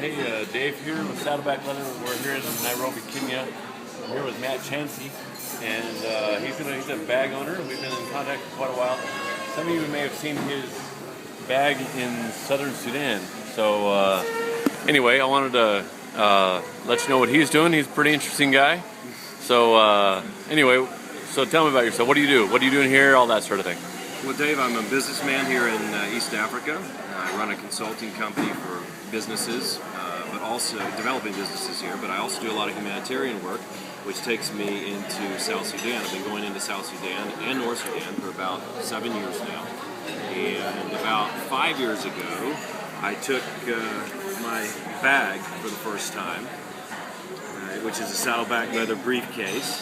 Hey, Dave here with Saddleback Leather. We're here in Nairobi, Kenya. I'm here with Matt Chansey, and he's a bag owner. We've been in contact for quite a while. Some of you may have seen his bag in southern Sudan. So anyway, I wanted to let you know what he's doing. He's a pretty interesting guy. So anyway, so tell me about yourself. What do you do? What are you doing here? All that sort of thing. Well, Dave, I'm a businessman here in East Africa. I run a consulting company for businesses, but also developing businesses here. But I also do a lot of humanitarian work, which takes me into South Sudan. I've been going into South Sudan and North Sudan for about 7 years now. And about 5 years ago, I took my bag for the first time, which is a Saddleback leather briefcase.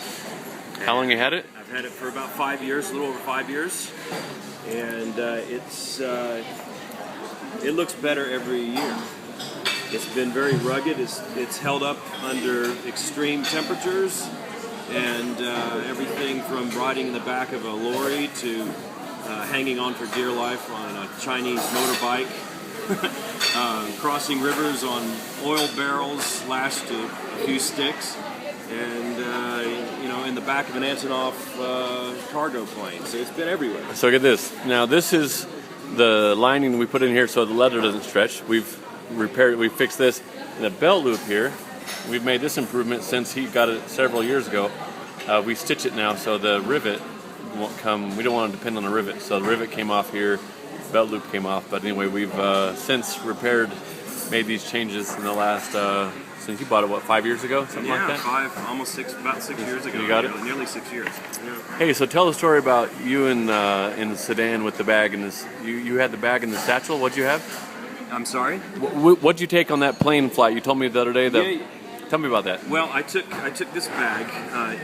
How long you had it? I've had it for about 5 years, a little over 5 years, and it looks better every year. It's been very rugged. It's held up under extreme temperatures, and everything from riding in the back of a lorry to hanging on for dear life on a Chinese motorbike, crossing rivers on oil barrels lashed to a few sticks, and in the back of an Antonov cargo plane. So it's been everywhere. So get this. Now this is the lining we put in here so the leather doesn't stretch. We've repaired it. We fixed this in the belt loop here. We've made this improvement since he got it several years ago. We stitch it now so the rivet won't come. We don't want to depend on the rivet. So the rivet came off here, belt loop came off. But anyway, we've since made these changes in the last. Since you bought it, what, 5 years ago? Something like that? Yeah, almost about 6 years ago. You got it? Nearly 6 years. Yeah. Hey, so tell the story about you in Sudan with the bag and this. You had the bag in the satchel. What'd you have? I'm sorry? What'd you take on that plane flight? You told me the other day that. Tell me about that. Well, I took this bag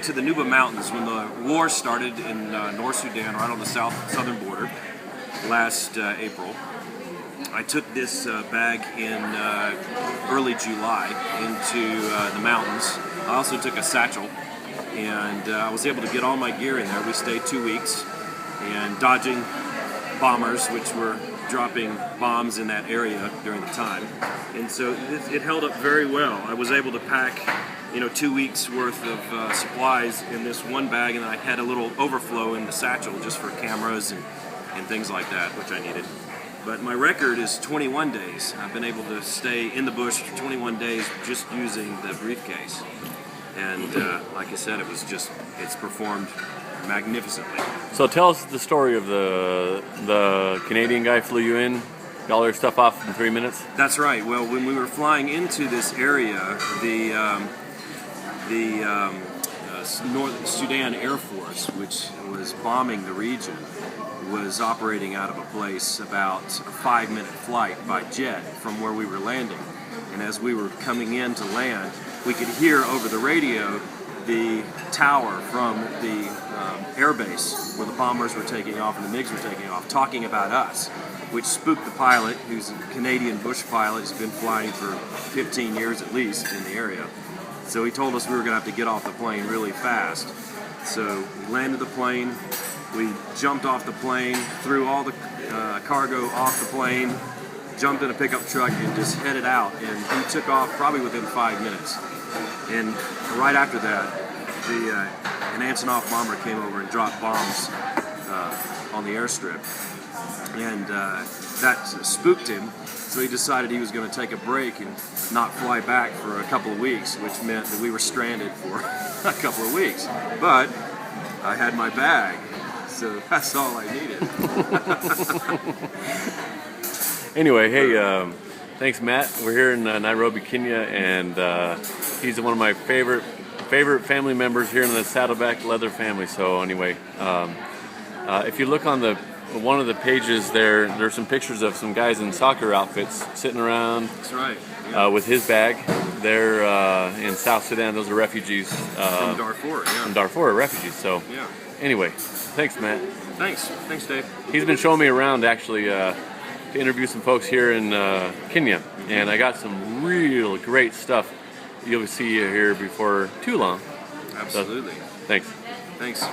to the Nuba Mountains when the war started in North Sudan, right on the southern border, last April. I took this bag in early July into the mountains. I also took a satchel, and I was able to get all my gear in there. We stayed 2 weeks, and dodging bombers, which were dropping bombs in that area during the time. And so it held up very well. I was able to pack 2 weeks worth of supplies in this one bag, and I had a little overflow in the satchel just for cameras and things like that, which I needed. But my record is 21 days. I've been able to stay in the bush for 21 days just using the briefcase. And like I said, it's performed magnificently. So tell us the story of the Canadian guy flew you in, got all your stuff off in 3 minutes? That's right. Well, when we were flying into this area, the North Sudan Air Force, which was bombing the region, was operating out of a place about a 5-minute flight by jet from where we were landing. And as we were coming in to land, we could hear over the radio the tower from the air base where the bombers were taking off and the MiGs were taking off, talking about us, which spooked the pilot, who's a Canadian bush pilot. He's been flying for 15 years at least in the area. So he told us we were going to have to get off the plane really fast. So we landed the plane. We jumped off the plane, threw all the cargo off the plane, jumped in a pickup truck, and just headed out. And he took off probably within 5 minutes. And right after that, an Antonov bomber came over and dropped bombs on the airstrip. And that spooked him, so he decided he was going to take a break and not fly back for a couple of weeks, which meant that we were stranded for a couple of weeks. But I had my bag. So that's all I needed. Anyway, hey, thanks, Matt. We're here in Nairobi, Kenya, and he's one of my favorite family members here in the Saddleback Leather family. So anyway, if you look on one of the pages there's some pictures of some guys in soccer outfits sitting around. That's right. Yeah. With his bag. They're in South Sudan. Those are refugees. From Darfur, yeah. From Darfur, refugees. So yeah. Anyway, thanks, Matt. Thanks, Dave. He's been showing me around actually to interview some folks here in Kenya, and I got some real great stuff you'll see here before too long. Absolutely. So, thanks. Thanks.